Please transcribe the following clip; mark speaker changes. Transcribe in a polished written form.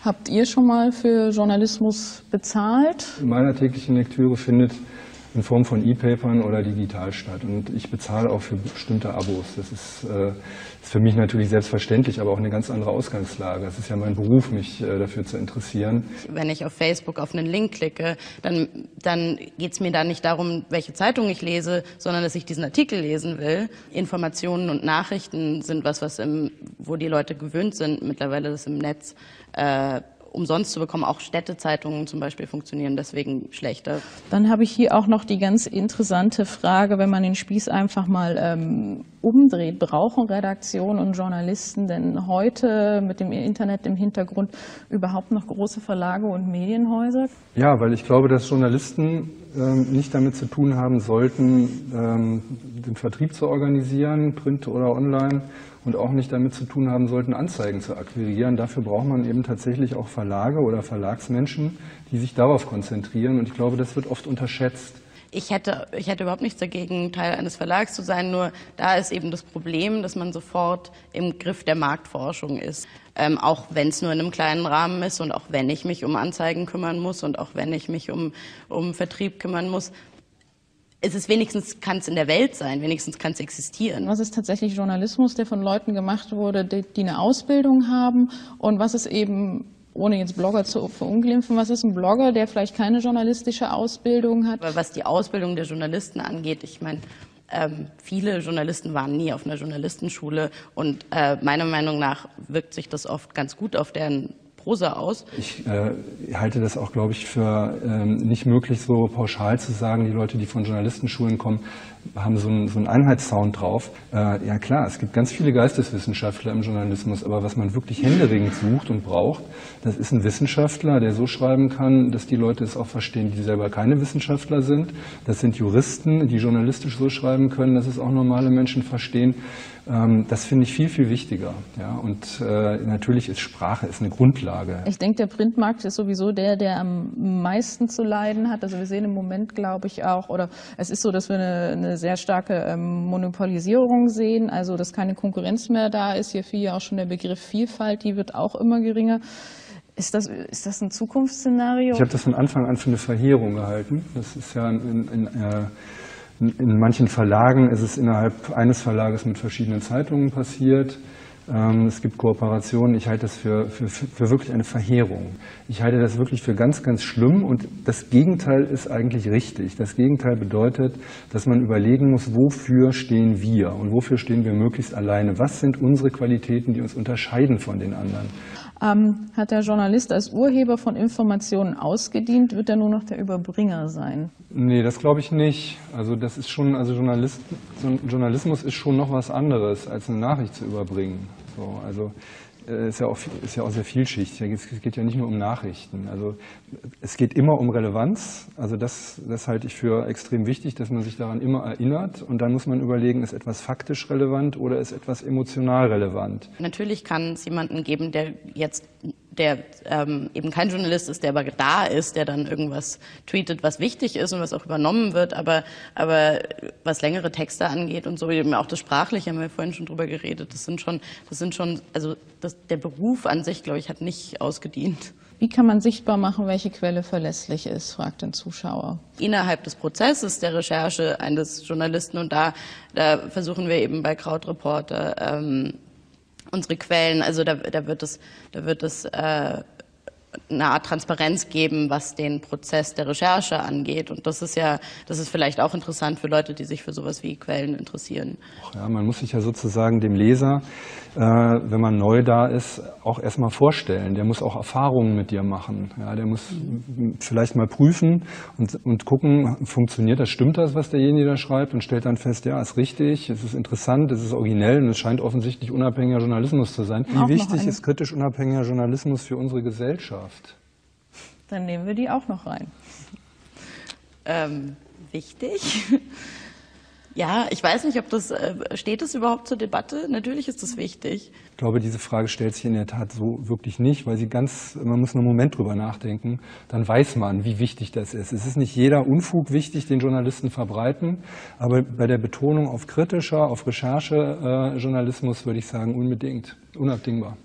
Speaker 1: Habt ihr schon mal für Journalismus bezahlt?
Speaker 2: In meiner täglichen Lektüre findet in Form von E-Papern oder digital statt. Und ich bezahle auch für bestimmte Abos. Das ist für mich natürlich selbstverständlich, aber auch eine ganz andere Ausgangslage. Es ist ja mein Beruf, mich dafür zu interessieren.
Speaker 3: Wenn ich auf Facebook auf einen Link klicke, dann geht es mir da nicht darum, welche Zeitung ich lese, sondern dass ich diesen Artikel lesen will. Informationen und Nachrichten sind wo die Leute gewöhnt sind, mittlerweile das im Netz umsonst zu bekommen. Auch Städtezeitungen zum Beispiel funktionieren deswegen schlechter.
Speaker 1: Dann habe ich hier auch noch die ganz interessante Frage, wenn man den Spieß einfach mal umdreht. Brauchen Redaktionen und Journalisten denn heute mit dem Internet im Hintergrund überhaupt noch große Verlage und Medienhäuser?
Speaker 2: Ja, weil ich glaube, dass Journalisten nicht damit zu tun haben sollten, den Vertrieb zu organisieren, print oder online, und auch nicht damit zu tun haben sollten, Anzeigen zu akquirieren. Dafür braucht man eben tatsächlich auch Verlage oder Verlagsmenschen, die sich darauf konzentrieren. Und ich glaube, das wird oft unterschätzt.
Speaker 3: Ich hätte überhaupt nichts dagegen, Teil eines Verlags zu sein, nur da ist eben das Problem, dass man sofort im Griff der Marktforschung ist. Auch wenn es nur in einem kleinen Rahmen ist und auch wenn ich mich um Anzeigen kümmern muss und auch wenn ich mich um Vertrieb kümmern muss. Wenigstens kann es in der Welt sein, wenigstens kann es existieren.
Speaker 1: Was ist tatsächlich Journalismus, der von Leuten gemacht wurde, die eine Ausbildung haben? Und was ist eben, ohne jetzt Blogger zu verunglimpfen, was ist ein Blogger, der vielleicht keine journalistische Ausbildung hat?
Speaker 3: Aber was die Ausbildung der Journalisten angeht, ich meine, viele Journalisten waren nie auf einer Journalistenschule und meiner Meinung nach wirkt sich das oft ganz gut auf deren Prosa aus.
Speaker 2: Ich halte das auch, glaube ich, für nicht möglich, so pauschal zu sagen, die Leute, die von Journalistenschulen kommen, haben so einen Einheitssound drauf. Ja klar, es gibt ganz viele Geisteswissenschaftler im Journalismus, aber was man wirklich händeringend sucht und braucht, das ist ein Wissenschaftler, der so schreiben kann, dass die Leute es auch verstehen, die selber keine Wissenschaftler sind. Das sind Juristen, die journalistisch so schreiben können, dass es auch normale Menschen verstehen. Das finde ich viel, viel wichtiger. Ja? Und natürlich ist Sprache eine Grundlage.
Speaker 1: Ich denke, der Printmarkt ist sowieso der am meisten zu leiden hat. Also wir sehen im Moment, glaube ich, auch, oder es ist so, dass wir eine sehr starke Monopolisierung sehen, also dass keine Konkurrenz mehr da ist. Hier fiel ja auch schon der Begriff Vielfalt, die wird auch immer geringer. Ist das ein Zukunftsszenario?
Speaker 2: Ich habe das von Anfang an für eine Verheerung gehalten. Das ist ja in manchen Verlagen ist es innerhalb eines Verlages mit verschiedenen Zeitungen passiert. Es gibt Kooperationen. Ich halte das für wirklich eine Verheerung. Ich halte das wirklich für ganz, ganz schlimm. Und das Gegenteil ist eigentlich richtig. Das Gegenteil bedeutet, dass man überlegen muss, wofür stehen wir und wofür stehen wir möglichst alleine. Was sind unsere Qualitäten, die uns unterscheiden von den anderen?
Speaker 1: Hat der Journalist als Urheber von Informationen ausgedient? Wird er nur noch der Überbringer sein?
Speaker 2: Nee, das glaube ich nicht. Also das ist schon, Journalismus ist schon noch was anderes, als eine Nachricht zu überbringen. So, also ist ja auch sehr vielschichtig. Es geht ja nicht nur um Nachrichten. Also es geht immer um Relevanz. Also das halte ich für extrem wichtig, dass man sich daran immer erinnert. Und dann muss man überlegen, ist etwas faktisch relevant oder ist etwas emotional relevant?
Speaker 3: Natürlich kann es jemanden geben, der eben kein Journalist ist, der aber da ist, der dann irgendwas tweetet, was wichtig ist und was auch übernommen wird. Aber was längere Texte angeht und so, eben auch das Sprachliche, haben wir vorhin schon drüber geredet, der Beruf an sich, glaube ich, hat nicht ausgedient.
Speaker 1: Wie kann man sichtbar machen, welche Quelle verlässlich ist, fragt den Zuschauer.
Speaker 3: Innerhalb des Prozesses der Recherche eines Journalisten, und da versuchen wir eben bei Krautreporter unsere Quellen, also da wird es eine Art Transparenz geben, was den Prozess der Recherche angeht. Und das ist vielleicht auch interessant für Leute, die sich für sowas wie Quellen interessieren.
Speaker 2: Ja, man muss sich ja sozusagen dem Leser, wenn man neu da ist, auch erstmal vorstellen. Der muss auch Erfahrungen mit dir machen. Ja, der muss vielleicht mal prüfen und gucken, funktioniert das, stimmt das, was derjenige da schreibt, und stellt dann fest, ja, ist richtig, es ist interessant, es ist originell und es scheint offensichtlich unabhängiger Journalismus zu sein. Wie wichtig ist kritisch unabhängiger Journalismus für unsere Gesellschaft?
Speaker 1: Dann nehmen wir die auch noch rein.
Speaker 3: Wichtig? Ja, ich weiß nicht, steht das überhaupt zur Debatte? Natürlich ist das wichtig.
Speaker 2: Ich glaube, diese Frage stellt sich in der Tat so wirklich nicht, weil man muss einen Moment drüber nachdenken, dann weiß man, wie wichtig das ist. Es ist nicht jeder Unfug wichtig, den Journalisten verbreiten, aber bei der Betonung auf kritischer, auf Recherchejournalismus würde ich sagen, unabdingbar.